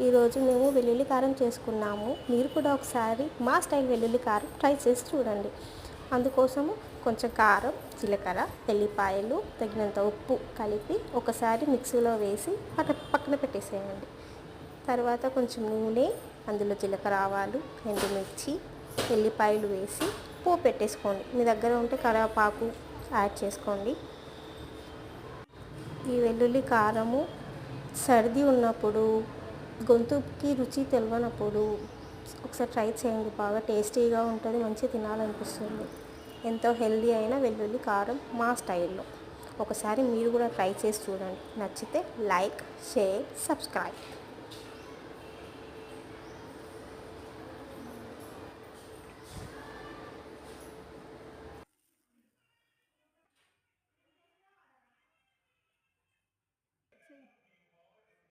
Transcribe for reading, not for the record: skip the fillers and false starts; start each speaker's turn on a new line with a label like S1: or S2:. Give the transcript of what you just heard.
S1: ఈరోజు మేము వెల్లుల్లి కారం చేసుకున్నాము. మీరు కూడా ఒకసారి మా స్టైల్ వెల్లుల్లి కారం ట్రై చేసి చూడండి. అందుకోసము కొంచెం కారం, జీలకర్ర, ఎల్లిపాయలు, తగినంత ఉప్పు కలిపి ఒకసారి మిక్సీలో వేసి పక్కన పెట్టేసేయండి. తర్వాత కొంచెం నూనె, అందులో జీలకర్ర, ఆవాలు, ఎండుమిర్చి, ఎల్లిపాయలు వేసి పోపు పెట్టేసుకోండి. మీ దగ్గర ఉంటే కరివేపాకు యాడ్ చేసుకోండి. ఈ వెల్లుల్లి కారము సర్ది ఉన్నప్పుడు, గొంతుకి రుచి తెలియనప్పుడు ఒకసారి ట్రై చేయండి. బాగా టేస్టీగా ఉంటుంది, మంచిగా తినాలనిపిస్తుంది. ఎంతో హెల్దీ అయిన వెల్లుల్లి కారం మా స్టైల్లో. ఒకసారి మీరు కూడా ట్రై చేసి చూడండి. నచ్చితే లైక్, షేర్, సబ్స్క్రైబ్.